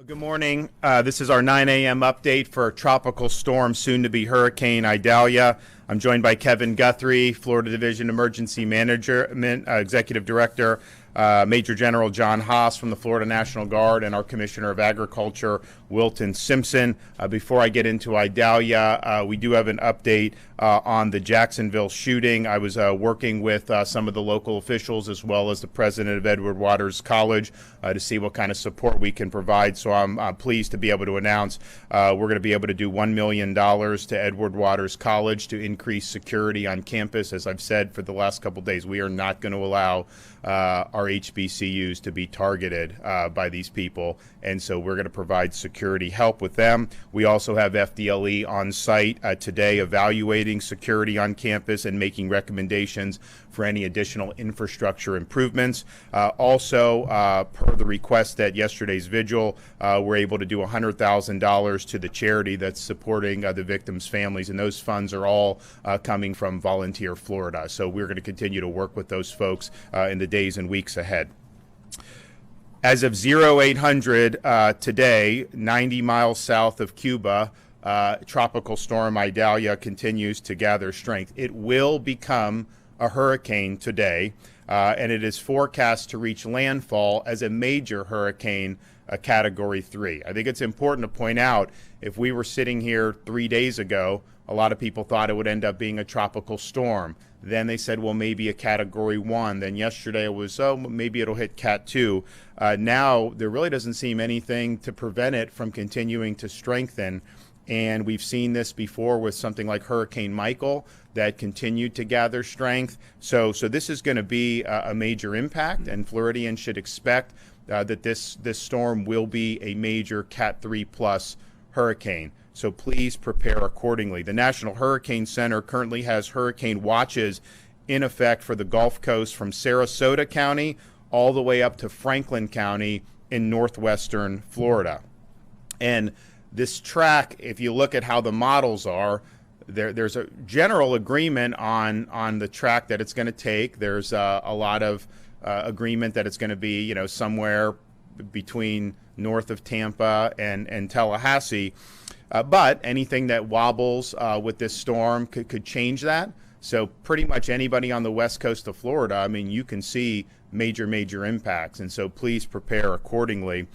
Good morning. This is our 9 a.m. update for Tropical Storm, soon to be Hurricane Idalia. I'm joined by Kevin Guthrie, Florida Division Emergency Manager, Executive Director, Major General John Haas from the Florida National Guard, and our Commissioner of Agriculture, Wilton Simpson. Before I get into Idalia, we do have an update on the Jacksonville shooting. I was working with some of the local officials as well as the president of Edward Waters College to see what kind of support we can provide. So I'm pleased to be able to announce we're going to be able to do $1 million to Edward Waters College to increase security on campus. As I've said for the last couple of days, we are not going to allow our HBCUs to be targeted by these people, and so we're going to provide security help with them. We also have FDLE on site today evaluating security on campus and making recommendations for any additional infrastructure improvements. Also, per the request at yesterday's vigil, we're able to do $100,000 to the charity that's supporting the victims' families, and those funds are all coming from Volunteer Florida. So we're going to continue to work with those folks in the days and weeks ahead. As of 0800 today, 90 miles south of Cuba, Tropical Storm Idalia continues to gather strength. It will become a hurricane today, and it is forecast to reach landfall as a major hurricane, a Category 3. I think it's important to point out, if we were sitting here 3 days ago, a lot of people thought it would end up being a tropical storm. Then they said, well, maybe a Category 1. Then yesterday it was, oh, maybe it'll hit Cat 2. Now there really doesn't seem anything to prevent it from continuing to strengthen. And we've seen this before with something like Hurricane Michael that continued to gather strength. So this is going to be a major impact, and Floridians should expect that this storm will be a major Cat 3 plus hurricane. So please prepare accordingly. The National Hurricane Center currently has hurricane watches in effect for the Gulf Coast from Sarasota County all the way up to Franklin County in northwestern Florida. And this track, if you look at how the models are, there's a general agreement on the track that it's going to take. There's a lot of agreement that it's going to be, somewhere between north of Tampa and Tallahassee. But anything that wobbles with this storm could change that. So pretty much anybody on the west coast of Florida, you can see major impacts. And so please prepare accordingly.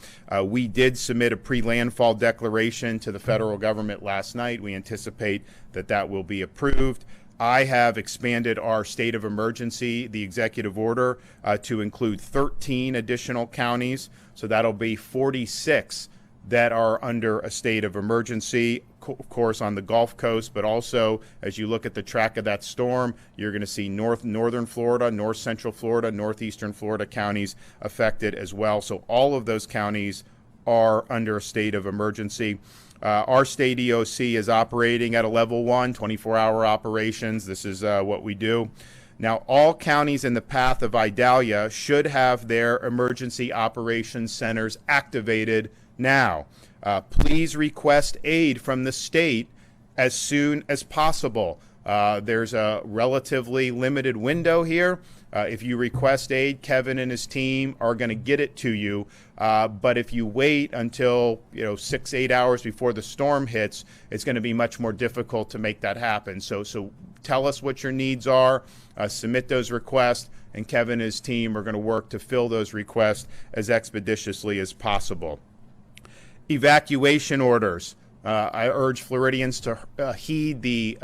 We did submit a pre-landfall declaration to the federal government last night. We anticipate that will be approved. I have expanded our state of emergency, the executive order, to include 13 additional counties. So that'll be 46 that are under a state of emergency, of course, on the Gulf Coast, but also as you look at the track of that storm, you're going to see northern Florida, north central Florida, northeastern Florida counties affected as well. So all of those counties are under a state of emergency. Our state EOC is operating at a level 1, 24-hour operations. This is what we do. Now, all counties in the path of Idalia should have their emergency operations centers activated now. Please request aid from the state as soon as possible. There's a relatively limited window here. If you request aid, Kevin and his team are going to get it to you. But if you wait until 6-8 hours before the storm hits, it's going to be much more difficult to make that happen. So tell us what your needs are, submit those requests, and Kevin and his team are going to work to fill those requests as expeditiously as possible. Evacuation orders. I urge Floridians to heed the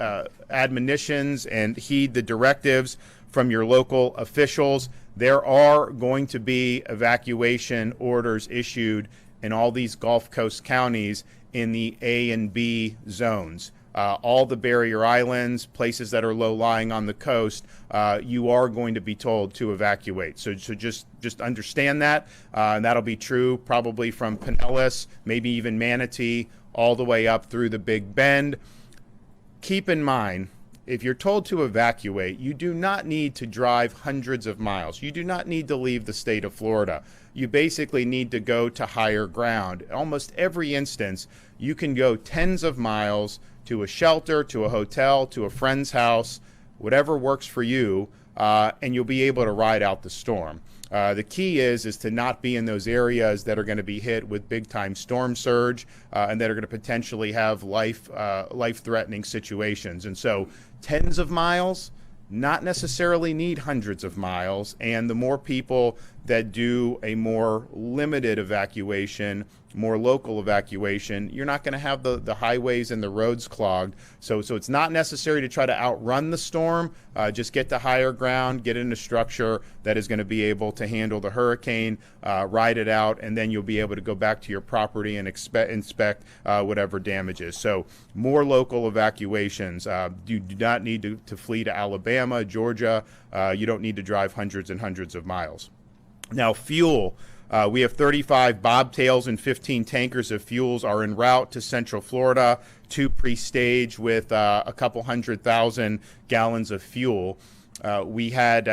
admonitions and heed the directives from your local officials. There are going to be evacuation orders issued in all these Gulf Coast counties in the A and B zones. All the barrier islands, places that are low-lying on the coast, you are going to be told to evacuate. So just understand that, and that'll be true probably from Pinellas, maybe even Manatee, all the way up through the Big Bend. Keep in mind, if you're told to evacuate, you do not need to drive hundreds of miles. You do not need to leave the state of Florida. You basically need to go to higher ground. Almost every instance, you can go tens of miles to a shelter, to a hotel, to a friend's house, whatever works for you, and you'll be able to ride out the storm. The key is to not be in those areas that are going to be hit with big time storm surge and that are going to potentially have life-threatening situations. And so tens of miles not necessarily need hundreds of miles, and the more people that do a more limited evacuation, more local evacuation, you're not going to have the highways and the roads clogged. So it's not necessary to try to outrun the storm. Just get to higher ground, get in a structure that is going to be able to handle the hurricane, ride it out, and then you'll be able to go back to your property and inspect whatever damages. So more local evacuations. You do not need to flee to Alabama, Georgia. You don't need to drive hundreds and hundreds of miles. Now, fuel. We have 35 bobtails and 15 tankers of fuels are en route to Central Florida, 2 pre-staged with a couple 100,000 gallons of fuel. We had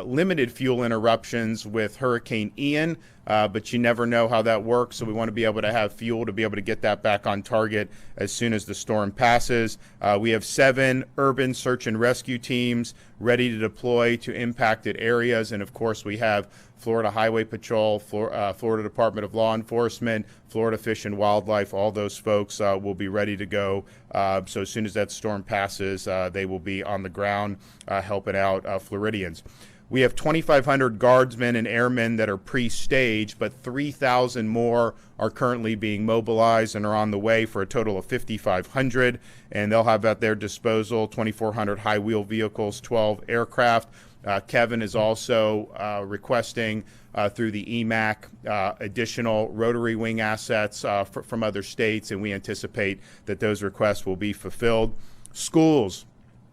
limited fuel interruptions with Hurricane Ian, but you never know how that works, so we want to be able to have fuel to be able to get that back on target as soon as the storm passes. We have 7 urban search and rescue teams ready to deploy to impacted areas, and of course we have Florida Highway Patrol, Florida Department of Law Enforcement, Florida Fish and Wildlife, all those folks will be ready to go. So as soon as that storm passes, they will be on the ground helping out Floridians. We have 2,500 guardsmen and airmen that are pre-staged, but 3,000 more are currently being mobilized and are on the way for a total of 5,500. And they'll have at their disposal 2,400 high-wheel vehicles, 12 aircraft. Kevin is also requesting through the EMAC additional rotary wing assets from other states, and we anticipate that those requests will be fulfilled. Schools.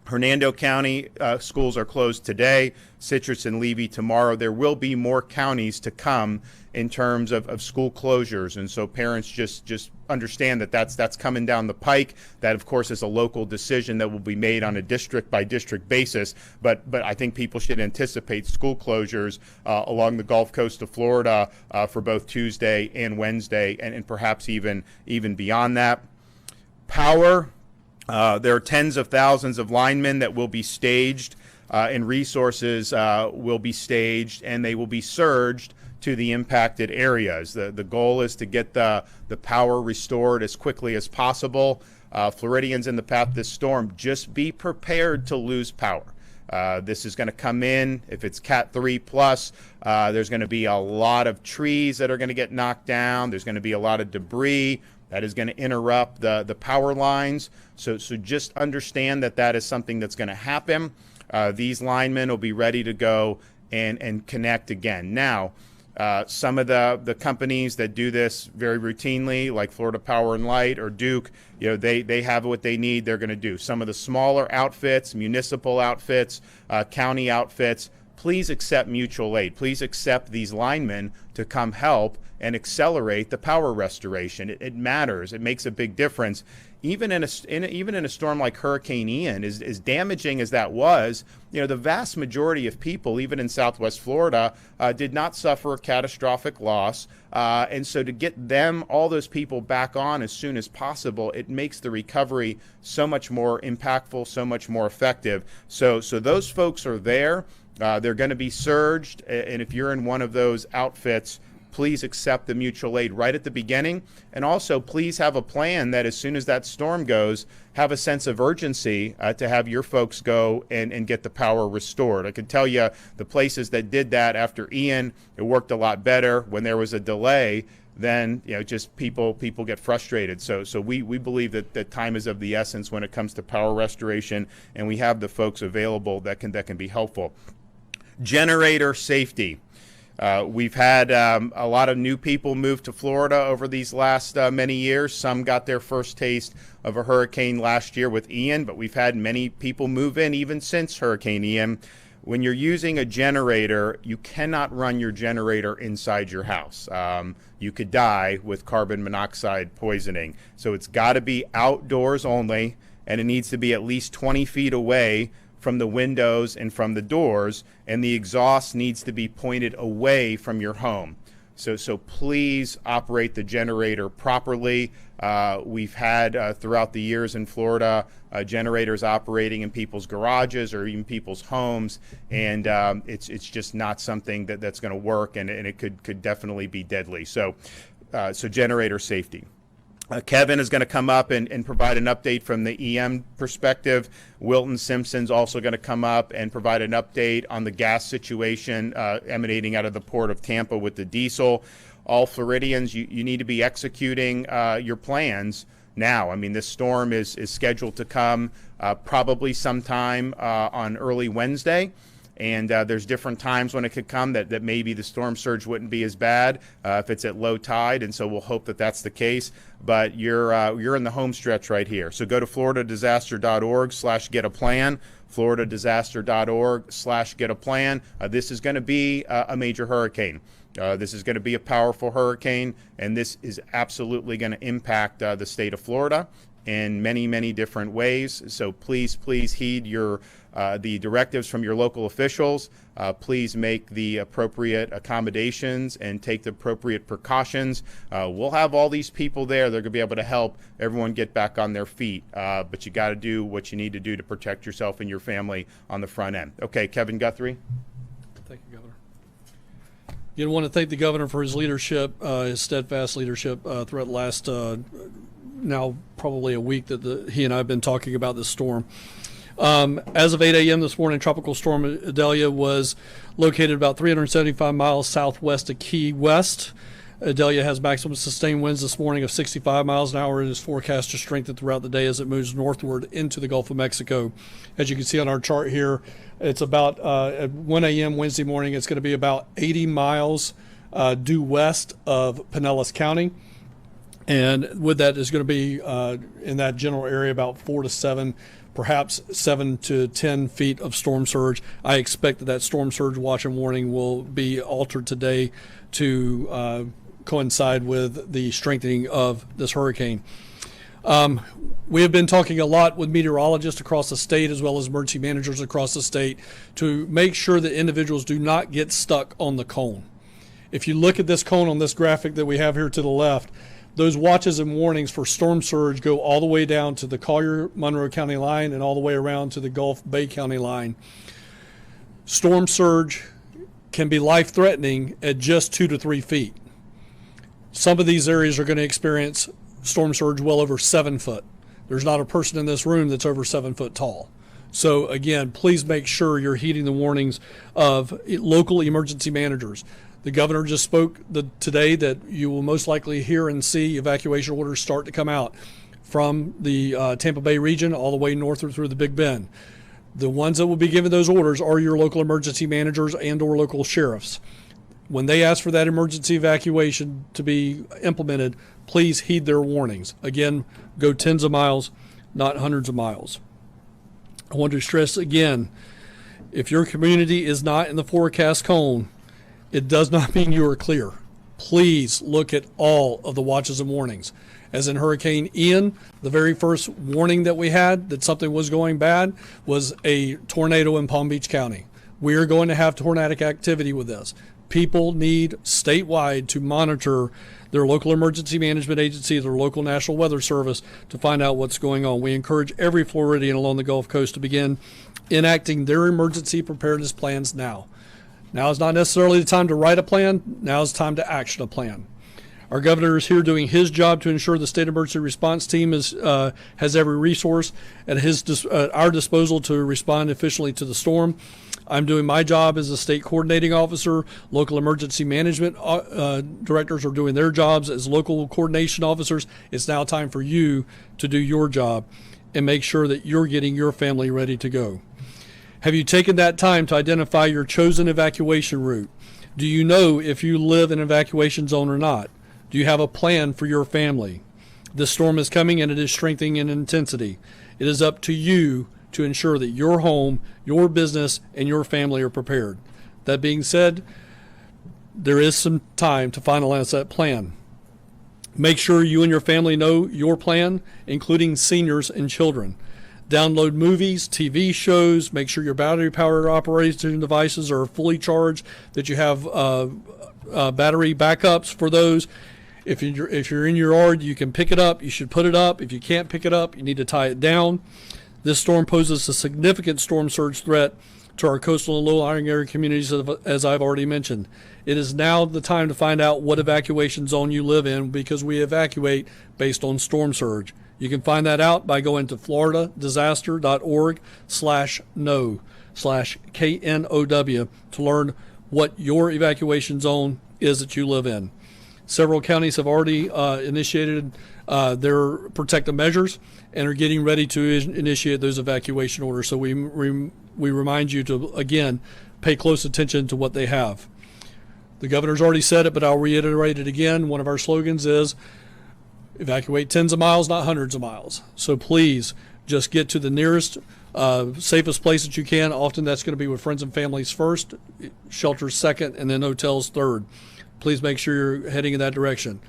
Hernando County schools are closed today, Citrus and Levy tomorrow. There will be more counties to come in terms of school closures, and so parents just understand that that's coming down the pike. That, of course, is a local decision that will be made on a district-by-district basis, but I think people should anticipate school closures along the Gulf Coast of Florida for both Tuesday and Wednesday, and perhaps even beyond that. Power. There are tens of thousands of linemen that will be staged and resources will be staged, and they will be surged to the impacted areas. The goal is to get the power restored as quickly as possible. Floridians in the path of this storm, just be prepared to lose power. This is going to come in, if it's Cat 3 plus, there's going to be a lot of trees that are going to get knocked down. There's going to be a lot of debris that is going to interrupt the power lines. So just understand that is something that's going to happen. These linemen will be ready to go and connect again. Now, some of the companies that do this very routinely, like Florida Power and Light or Duke, they have what they need, they're going to do. Some of the smaller outfits, municipal outfits, county outfits, please accept mutual aid. Please accept these linemen to come help and accelerate the power restoration. It matters. It makes a big difference. Even in a storm like Hurricane Ian, as damaging as that was, the vast majority of people, even in Southwest Florida, did not suffer a catastrophic loss. And so to get all those people back on as soon as possible, it makes the recovery so much more impactful, so much more effective. So those folks are there. They're going to be surged. And if you're in one of those outfits, please accept the mutual aid right at the beginning. And also, please have a plan that as soon as that storm goes, have a sense of urgency to have your folks go and get the power restored. I can tell you the places that did that after Ian, it worked a lot better. When there was a delay, then just people get frustrated. So we believe that time is of the essence when it comes to power restoration, and we have the folks available that can be helpful. Generator safety. We've had a lot of new people move to Florida over these last many years. Some got their first taste of a hurricane last year with Ian, but we've had many people move in even since Hurricane Ian. When you're using a generator, you cannot run your generator inside your house. You could die with carbon monoxide poisoning. So it's got to be outdoors only, and it needs to be at least 20 feet away from the windows and from the doors, and the exhaust needs to be pointed away from your home. So please operate the generator properly. We've had throughout the years in Florida generators operating in people's garages or even people's homes, and it's just not something that's going to work, and it could definitely be deadly. So generator safety. Kevin is going to come up and provide an update from the EM perspective. Wilton Simpson's also going to come up and provide an update on the gas situation emanating out of the port of Tampa with the diesel. All Floridians, you need to be executing your plans now. I mean, this storm is scheduled to come probably sometime on early Wednesday. And there's different times when it could come that maybe the storm surge wouldn't be as bad if it's at low tide, and so we'll hope that that's the case. But you're in the home stretch right here. So go to floridadisaster.org/get-a-plan, floridadisaster.org/get-a-plan. This is going to be a major hurricane. This is going to be a powerful hurricane, and this is absolutely going to impact the state of Florida in many, many different ways. So please heed the directives from your local officials. Please make the appropriate accommodations and take the appropriate precautions. We'll have all these people there. They're going to be able to help everyone get back on their feet. But you got to do what you need to do to protect yourself and your family on the front end. Okay, Kevin Guthrie. Thank you, Governor. Again, I want to thank the governor for his leadership, his steadfast leadership throughout the last now probably a week that he and I have been talking about this storm. As of 8 a.m. this morning, Tropical Storm Idalia was located about 375 miles southwest of Key West. Idalia has maximum sustained winds this morning of 65 miles an hour and is forecast to strengthen throughout the day as it moves northward into the Gulf of Mexico. As you can see on our chart here, it's about at 1 a.m. Wednesday morning, it's going to be about 80 miles due west of Pinellas County. And with that is going to be in that general area about 4 to 7, perhaps 7 to 10 feet of storm surge. I expect that storm surge watch and warning will be altered today to coincide with the strengthening of this hurricane. We have been talking a lot with meteorologists across the state as well as emergency managers across the state to make sure that individuals do not get stuck on the cone. If you look at this cone on this graphic that we have here to the left, those watches and warnings for storm surge go all the way down to the Collier-Monroe County line and all the way around to the Gulf Bay County line. Storm surge can be life-threatening at just 2 to 3 feet. Some of these areas are going to experience storm surge well over 7 foot. There's not a person in this room that's over 7 foot tall. So again, please make sure you're heeding the warnings of local emergency managers. The governor just spoke today that you will most likely hear and see evacuation orders start to come out from the Tampa Bay region all the way northward through the Big Bend. The ones that will be given those orders are your local emergency managers and or local sheriffs. When they ask for that emergency evacuation to be implemented, please heed their warnings. Again, go tens of miles, not hundreds of miles. I want to stress again, if your community is not in the forecast cone, it does not mean you are clear. Please look at all of the watches and warnings. As in Hurricane Ian, the very first warning that we had that something was going bad was a tornado in Palm Beach County. We are going to have tornadic activity with this. People need statewide to monitor their local emergency management agency, their local National Weather Service to find out what's going on. We encourage every Floridian along the Gulf Coast to begin enacting their emergency preparedness plans now. Now is not necessarily the time to write a plan. Now is time to action a plan. Our governor is here doing his job to ensure the state emergency response team has every resource at our disposal to respond efficiently to the storm. I'm doing my job as a state coordinating officer. Local emergency management directors are doing their jobs as local coordination officers. It's now time for you to do your job and make sure that you're getting your family ready to go. Have you taken that time to identify your chosen evacuation route? Do you know if you live in an evacuation zone or not? Do you have a plan for your family? This storm is coming and it is strengthening in intensity. It is up to you to ensure that your home, your business, and your family are prepared. That being said, there is some time to finalize that plan. Make sure you and your family know your plan, including seniors and children. Download movies, TV shows, make sure your battery-powered operation devices are fully charged, that you have battery backups for those. If you're in your yard, you can pick it up. You should put it up. If you can't pick it up, you need to tie it down. This storm poses a significant storm surge threat to our coastal and low-lying area communities, as I've already mentioned. It is now the time to find out what evacuation zone you live in, because we evacuate based on storm surge. You can find that out by going to floridadisaster.org/know/KNOW to learn what your evacuation zone is that you live in. Several counties have already initiated their protective measures and are getting ready to initiate those evacuation orders. So we remind you to, again, pay close attention to what they have. The governor's already said it, but I'll reiterate it again. One of our slogans is evacuate tens of miles, not hundreds of miles. So please just get to the nearest, safest place that you can. Often that's going to be with friends and families first, shelters second, and then hotels third. Please make sure you're heading in that direction.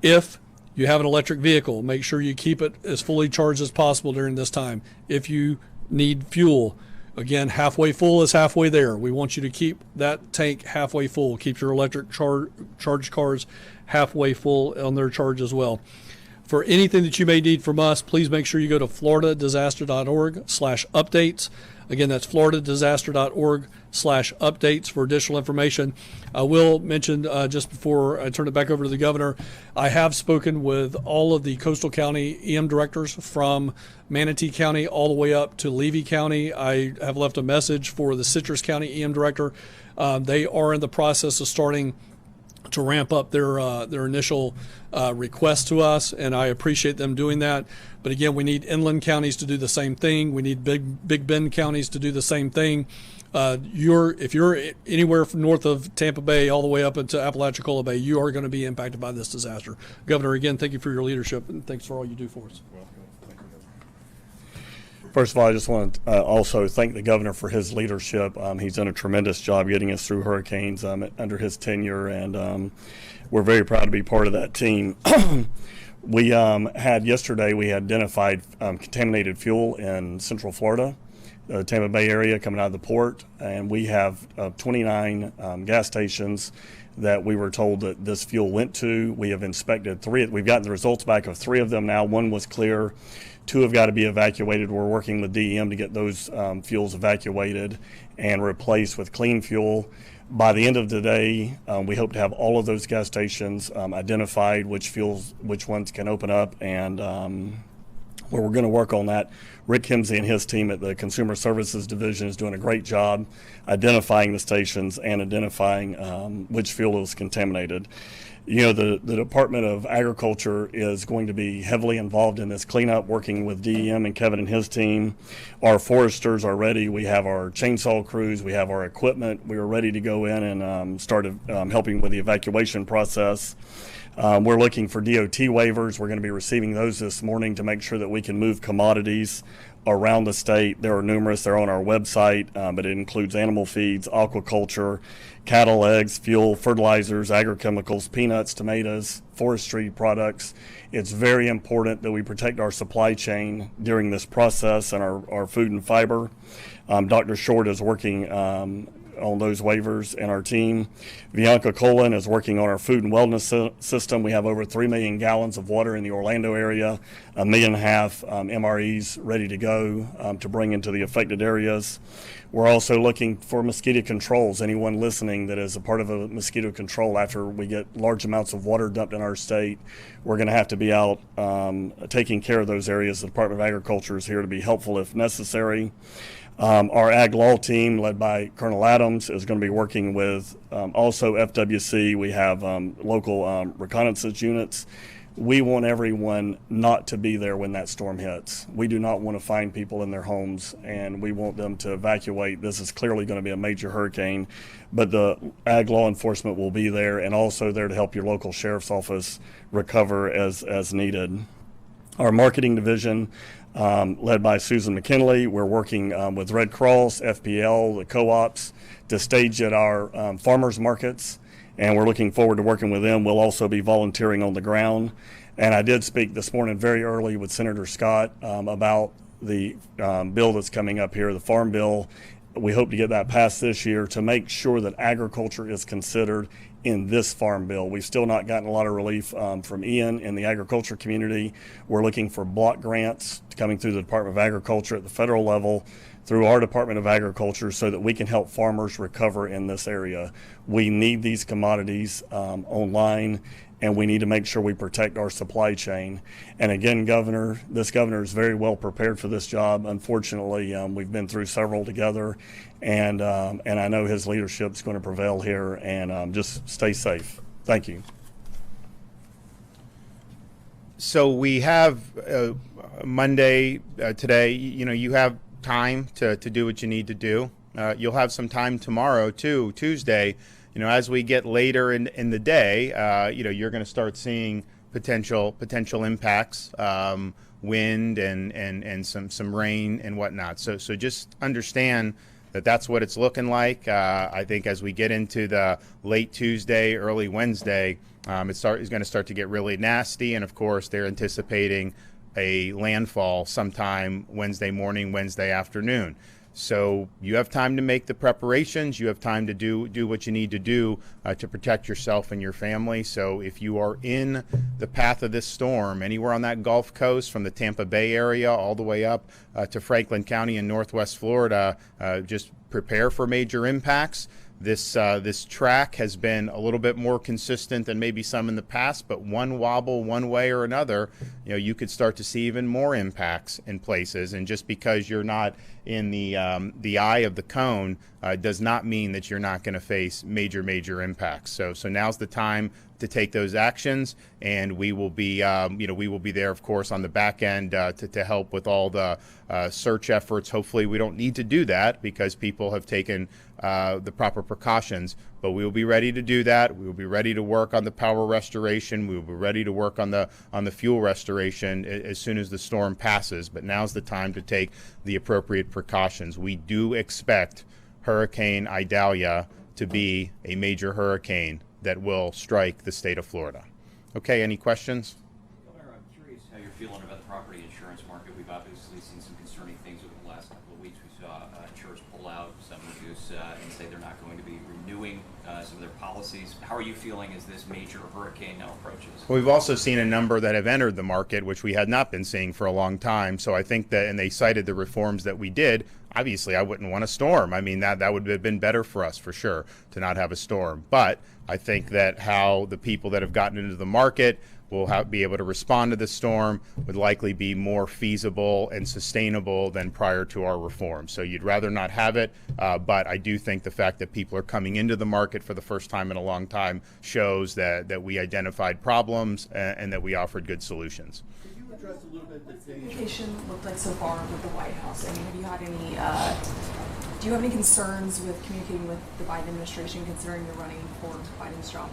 If you have an electric vehicle, make sure you keep it as fully charged as possible during this time. If you need fuel, again, halfway full is halfway there. We want you to keep that tank halfway full. Keep your electric charged cars halfway full on their charge as well. For anything that you may need from us, please make sure you go to floridadisaster.org/updates. Again, that's floridadisaster.org/updates for additional information. I will mention just before I turn it back over to the governor, I have spoken with all of the coastal county EM directors from Manatee County all the way up to Levy County. I have left a message for the Citrus County EM director. They are in the process of starting to ramp up their initial request to us, and I appreciate them doing that. But again, we need inland counties to do the same thing. We need Big Bend counties to do the same thing. If you're anywhere from north of Tampa Bay all the way up into Apalachicola Bay, you are going to be impacted by this disaster. Governor, again, thank you for your leadership, and thanks for all you do for us. First of all, I just want to also thank the governor for his leadership. He's done a tremendous job getting us through hurricanes under his tenure, and we're very proud to be part of that team. We had identified contaminated fuel in Central Florida, the Tampa Bay area coming out of the port, and we have 29 gas stations that we were told that this fuel went to. We have inspected 3. We've gotten the results back of 3 of them now. 1 was clear. 2 have got to be evacuated. We're working with DEM to get those fuels evacuated and replaced with clean fuel. By the end of the day, we hope to have all of those gas stations identified, which ones can open up, and we're going to work on that. Rick Hemsey and his team at the Consumer Services Division is doing a great job identifying the stations and identifying which fuel is contaminated. You know, the Department of Agriculture is going to be heavily involved in this cleanup, working with DEM and Kevin and his team. Our foresters are ready. We have our chainsaw crews. We have our equipment. We are ready to go in and start helping with the evacuation process. We're looking for DOT waivers. We're going to be receiving those this morning to make sure that we can move commodities around the state. There are numerous. They're on our website, but it includes animal feeds, aquaculture, cattle eggs, fuel, fertilizers, agrochemicals, peanuts, tomatoes, forestry products. It's very important that we protect our supply chain during this process and our food and fiber. Dr. Short is working on those waivers, and our team. Bianca Colin is working on our food and wellness system. We have over 3 million gallons of water in the Orlando area, 1.5 million MREs ready to go to bring into the affected areas. We're also looking for mosquito controls. Anyone listening that is a part of a mosquito control, after we get large amounts of water dumped in our state, we're going to have to be out taking care of those areas. The Department of Agriculture is here to be helpful if necessary. Our Ag Law team, led by Colonel Adams, is going to be working with also FWC. We have local reconnaissance units. We want everyone not to be there when that storm hits. We do not want to find people in their homes, and we want them to evacuate. This is clearly going to be a major hurricane, but the Ag Law enforcement will be there and also there to help your local sheriff's office recover as needed. Our marketing division, led by Susan McKinley, we're working with Red Cross, FPL, the co-ops to stage at our farmers markets, and we're looking forward to working with them. We'll also be volunteering on the ground. And I did speak this morning very early with Senator Scott about the bill that's coming up here, the Farm Bill. We hope to get that passed this year to make sure that agriculture is considered in this Farm Bill. We've still not gotten a lot of relief from Ian in the agriculture community. We're looking for block grants coming through the Department of Agriculture at the federal level, through our Department of Agriculture, so that we can help farmers recover in this area. We need these commodities online, and we need to make sure we protect our supply chain. And again, this governor is very well prepared for this job. Unfortunately, we've been through several together, and I know his leadership is going to prevail here. And just stay safe. Thank you. So we have Monday today. You know, you have time to do what you need to do. You'll have some time tomorrow too, Tuesday. You know, as we get later in the day, you know, you're going to start seeing potential impacts, wind and some rain and whatnot. So just understand that that's what it's looking like. I think as we get into the late Tuesday, early Wednesday, it's going to start to get really nasty. And of course, they're anticipating a landfall sometime Wednesday morning, Wednesday afternoon. So you have time to make the preparations. You have time to do what you need to do to protect yourself and your family. So if you are in the path of this storm, anywhere on that Gulf Coast, from the Tampa Bay area all the way up to Franklin County in Northwest Florida, just prepare for major impacts. This track has been a little bit more consistent than maybe some in the past, but one wobble one way or another, you know, you could start to see even more impacts in places. And just because you're not in the eye of the cone does not mean that you're not going to face major impacts. So now's the time to take those actions, and we will be we will be there, of course, on the back end to help with all the search efforts. Hopefully we don't need to do that because people have taken the proper precautions, but we will be ready to do that. We will be ready to work on the power restoration. We will be ready to work on the fuel restoration as soon as the storm passes. But now's the time to take the appropriate precautions. We do expect Hurricane Idalia to be a major hurricane that will strike the state of Florida. Okay, any questions? Governor, I'm curious how you're feeling about the property insurance market. We've obviously seen some concerning things over the last couple of weeks. We saw insurers pull out, some reduce, and say they're not going to be renewing some of their policies. How are you feeling as this major hurricane now approaches? Well, we've also seen a number that have entered the market, which we had not been seeing for a long time. So I think that, and they cited the reforms that we did. Obviously, I wouldn't want a storm. I mean, that would have been better for us, for sure, to not have a storm. But I think that how the people that have gotten into the market will be able to respond to the storm would likely be more feasible and sustainable than prior to our reform. So you'd rather not have it, but I do think the fact that people are coming into the market for the first time in a long time shows that we identified problems and that we offered good solutions. Could you address a little bit the Communication looked like so far with the White House? I mean, have you had any, do you have any concerns with communicating with the Biden administration, considering you're running for Biden's job?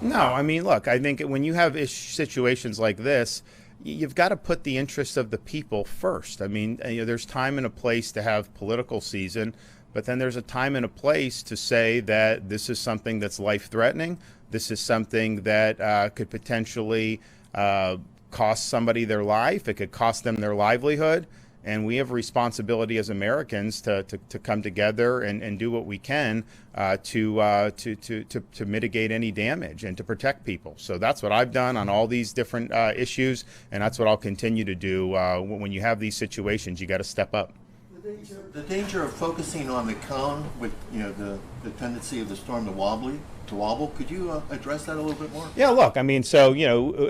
No, I mean, look, I think when you have situations like this, you've got to put the interests of the people first. I mean, you know, there's time and a place to have political season, but then there's a time and a place to say that this is something that's life-threatening. This is something that could potentially cost somebody their life. It could cost them their livelihood. And we have a responsibility as Americans to come together and do what we can to mitigate any damage and to protect people. So that's what I've done on all these different issues, and that's what I'll continue to do. When you have these situations, you got to step up. the danger of focusing on the cone with, you know, the tendency of the storm to wobble. Could you address that a little bit more? Yeah, look, I mean, so, you know,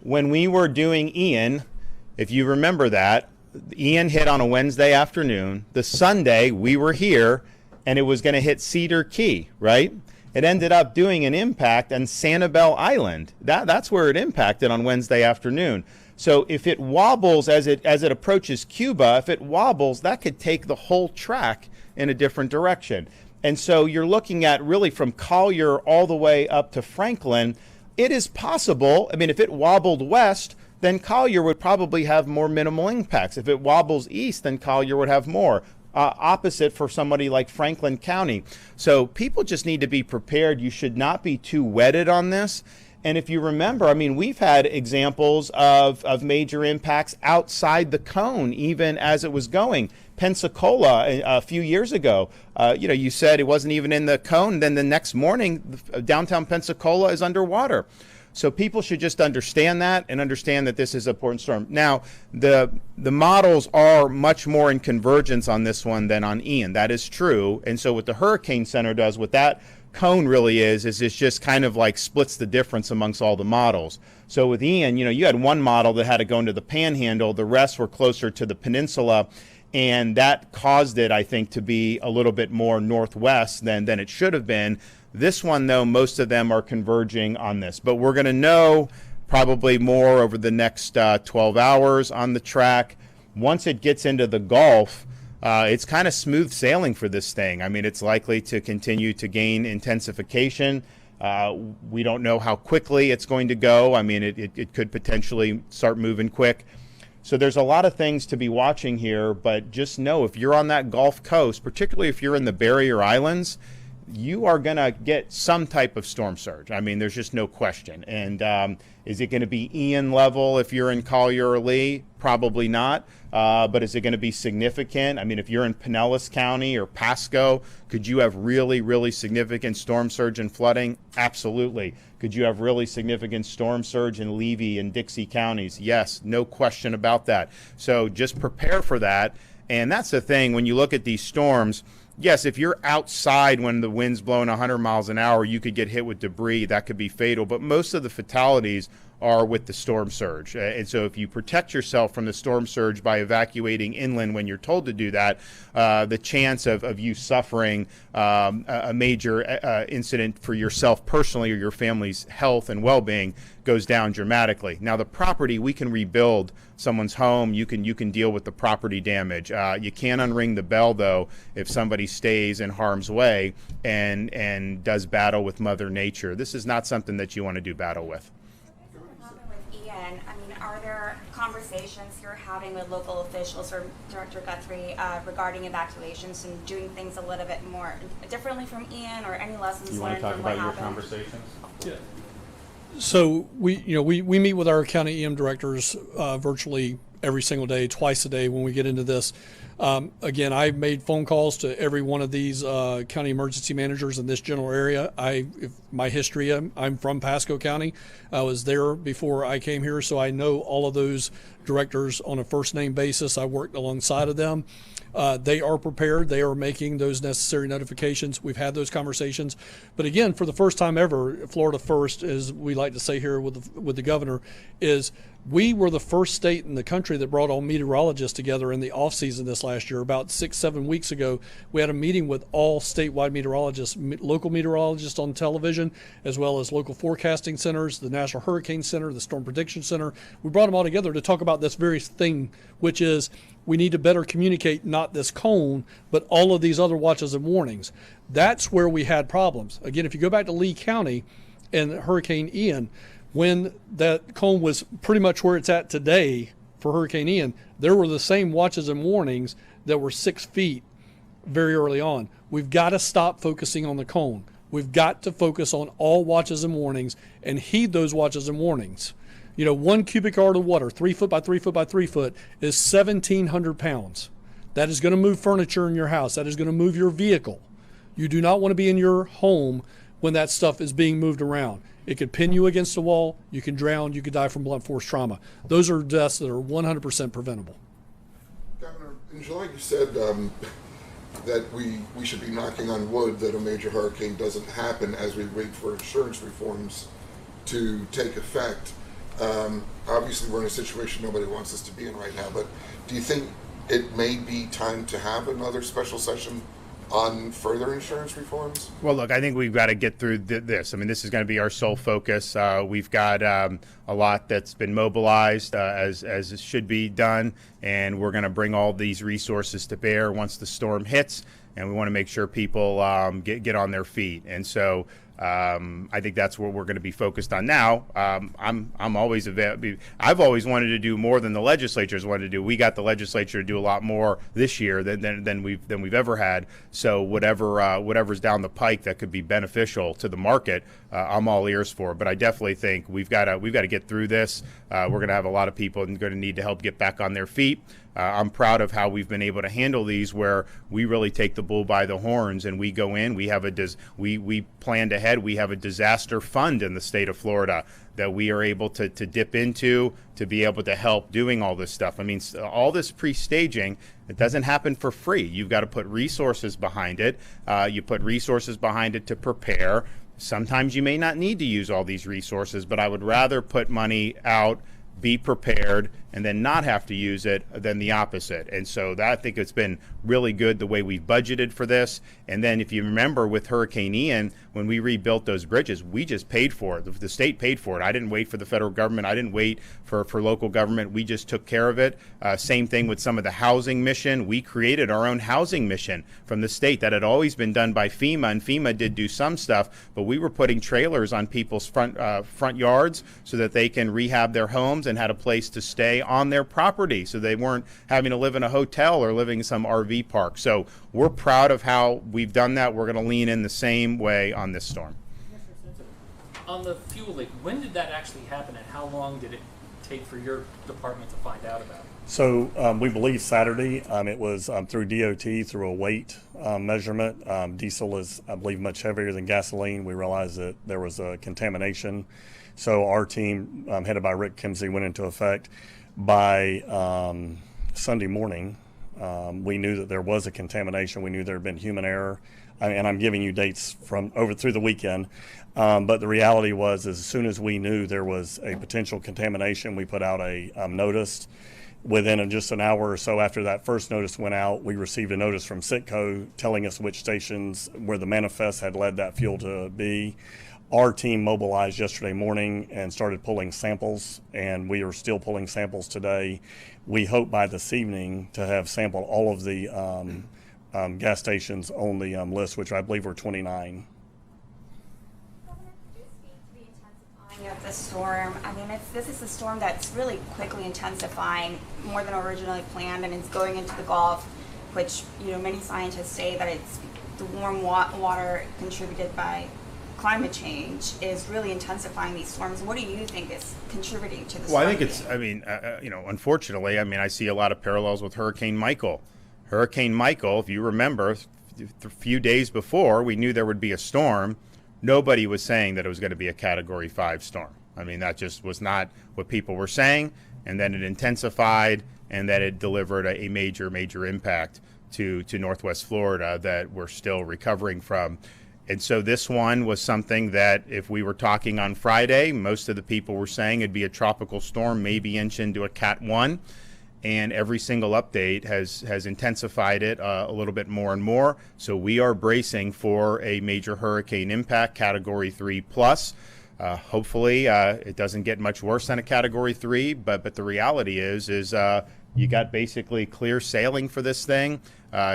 when we were doing Ian, if you remember that, Ian hit on a Wednesday afternoon. The Sunday we were here and it was going to hit Cedar Key, right? It ended up doing an impact on Sanibel Island. That's where it impacted on Wednesday afternoon. So if it wobbles as it approaches Cuba, if it wobbles, that could take the whole track in a different direction. And so you're looking at really from Collier all the way up to Franklin. It is possible, I mean, if it wobbled west, then Collier would probably have more minimal impacts. If it wobbles east, then Collier would have more. Opposite for somebody like Franklin County. So people just need to be prepared. You should not be too wedded on this. And if you remember, I mean, we've had examples of major impacts outside the cone, even as it was going. Pensacola a few years ago, you said it wasn't even in the cone. Then the next morning, downtown Pensacola is underwater. So people should just understand that and understand that this is an important storm. Now, the models are much more in convergence on this one than on Ian. That is true. And so what the Hurricane Center does, what that cone really is it's just kind of like splits the difference amongst all the models. So with Ian, you had one model that had to go into the panhandle. The rest were closer to the peninsula. And that caused it, I think, to be a little bit more northwest than it should have been. This one, though, most of them are converging on this. But we're going to know probably more over the next 12 hours on the track. Once it gets into the Gulf, it's kind of smooth sailing for this thing. I mean, it's likely to continue to gain intensification. We don't know how quickly it's going to go. I mean, it could potentially start moving quick. So there's a lot of things to be watching here, but just know if you're on that Gulf Coast, particularly if you're in the Barrier Islands, you are going to get some type of storm surge. I mean, there's just no question. And is it going to be Ian level if you're in Collier or Lee? Probably not. But is it going to be significant? I mean, if you're in Pinellas County or Pasco, could you have really, really significant storm surge and flooding? Absolutely. Could you have really significant storm surge in Levy and Dixie counties? Yes, no question about that. So just prepare for that. And that's the thing, when you look at these storms, yes, if you're outside when the wind's blowing 100 miles an hour, you could get hit with debris. That could be fatal. But most of the fatalities are with the storm surge. And so if you protect yourself from the storm surge by evacuating inland when you're told to do that, the chance of you suffering a major incident for yourself personally or your family's health and well-being goes down dramatically. Now, the property, we can rebuild someone's home. You can deal with the property damage. You can't unring the bell, though, if somebody stays in harm's way and does battle with Mother Nature. This is not something that you want to do battle with. With Ian, I mean, are there conversations you're having with local officials or Director Guthrie regarding evacuations and doing things a little bit more differently from Ian, or any lessons learned from what happened? conversations? Yeah. So we meet with our county EM directors virtually every single day, twice a day when we get into this. Again, I've made phone calls to every one of these county emergency managers in this general area. My history, I'm from Pasco County. I was there before I came here, so I know all of those directors on a first name basis. I worked alongside of them. They are prepared. They are making those necessary notifications. We've had those conversations. But again, for the first time ever, Florida first, as we like to say here with the governor, is we were the first state in the country that brought all meteorologists together in the off season this last year. About 6-7 weeks ago, we had a meeting with all statewide meteorologists, local meteorologists on television, as well as local forecasting centers, the National Hurricane Center, the Storm Prediction Center. We brought them all together to talk about this very thing, which is we need to better communicate not this cone, but all of these other watches and warnings. That's where we had problems. Again, if you go back to Lee County and Hurricane Ian, when that cone was pretty much where it's at today for Hurricane Ian, there were the same watches and warnings that were 6 feet very early on. We've got to stop focusing on the cone. We've got to focus on all watches and warnings and heed those watches and warnings. 1 cubic yard of water, 3 foot by 3 foot by 3 foot, is 1,700 pounds. That is going to move furniture in your house. That is going to move your vehicle. You do not want to be in your home when that stuff is being moved around. It could pin you against a wall. You can drown. You could die from blunt force trauma. Those are deaths that are 100% preventable. Governor, in July you said that we should be knocking on wood that a major hurricane doesn't happen as we wait for insurance reforms to take effect. Obviously, we're in a situation nobody wants us to be in right now, but do you think it may be time to have another special session on further insurance reforms? Well, look, I think we've got to get through this. I mean, this is going to be our sole focus. We've got a lot that's been mobilized as it should be done, and we're going to bring all these resources to bear once the storm hits, and we want to make sure people get on their feet. And so I think that's what we're going to be focused on now. I'm always I've always wanted to do more than the legislature's wanted to do. We got the legislature to do a lot more this year than we've ever had. So whatever's down the pike that could be beneficial to the market, I'm all ears for. But I definitely think we've got to get through this. We're going to have a lot of people going to need to help get back on their feet. I'm proud of how we've been able to handle these, where we really take the bull by the horns and we go in. We have we planned ahead. We have a disaster fund in the state of Florida that we are able to dip into to be able to help doing all this stuff. I mean, all this pre-staging, it doesn't happen for free. You've got to put resources behind it. You put resources behind it to prepare. Sometimes you may not need to use all these resources, but I would rather put money out, be prepared, and then not have to use it than the opposite. And so I think it's been really good the way we've budgeted for this. And then if you remember with Hurricane Ian, when we rebuilt those bridges, we just paid for it. The state paid for it. I didn't wait for the federal government. I didn't wait for local government. We just took care of it. Same thing with some of the housing mission. We created our own housing mission from the state that had always been done by FEMA, and FEMA did do some stuff, but we were putting trailers on people's front yards so that they can rehab their homes and had a place to stay on their property, so they weren't having to live in a hotel or living in some RV park. So we're proud of how we've done that. We're going to lean in the same way on this storm. On the fuel leak, when did that actually happen, and how long did it take for your department to find out about it? So we believe Saturday. It was through DOT, through a weight measurement. Diesel is, I believe, much heavier than gasoline. We realized that there was a contamination. So our team, headed by Rick Kimsey, went into effect. By Sunday morning, we knew that there was a contamination. We knew there had been human error. And I'm giving you dates from through the weekend. But the reality was, as soon as we knew there was a potential contamination, we put out a notice. Within just an hour or so after that first notice went out, we received a notice from Citco telling us which stations where the manifest had led that fuel to be. Our team mobilized yesterday morning and started pulling samples, and we are still pulling samples today. We hope by this evening to have sampled all of the gas stations on the list, which I believe were 29. Of the storm. I mean, this is a storm that's really quickly intensifying, more than originally planned, and it's going into the Gulf, which, you know, many scientists say that it's the warm water contributed by climate change is really intensifying these storms. What do you think is contributing to this? Well, I think it's, unfortunately, I see a lot of parallels with Hurricane Michael. Hurricane Michael, if you remember, a few days before, we knew there would be a storm. Nobody was saying that it was going to be a Category 5 storm. I mean, that just was not what people were saying. And then it intensified, and then it delivered a major impact to Northwest Florida that we're still recovering from. And so this one was something that if we were talking on Friday, most of the people were saying it'd be a tropical storm, maybe inch into a Cat 1. And every single update has intensified it a little bit more and more. So we are bracing for a major hurricane impact, Category 3 plus. Hopefully it doesn't get much worse than a Category 3, but the reality is you got basically clear sailing for this thing.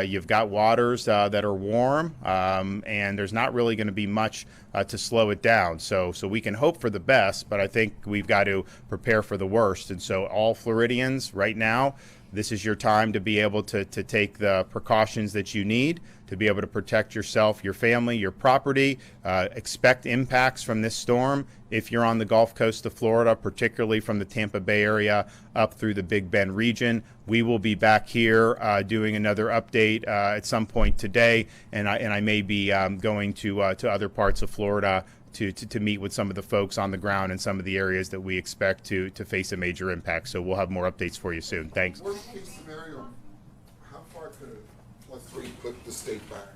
You've got waters that are warm, and there's not really going to be much to slow it down. So we can hope for the best, but I think we've got to prepare for the worst. And so all Floridians right now, this is your time to be able to take the precautions that you need to be able to protect yourself, your family, your property. Expect impacts from this storm if you're on the Gulf Coast of Florida, particularly from the Tampa Bay area up through the Big Bend region. We will be back here doing another update at some point today, and I may be going to other parts of Florida to meet with some of the folks on the ground in some of the areas that we expect to face a major impact. So we'll have more updates for you soon. Thanks. Worst case scenario, how far could a +3 put the state back?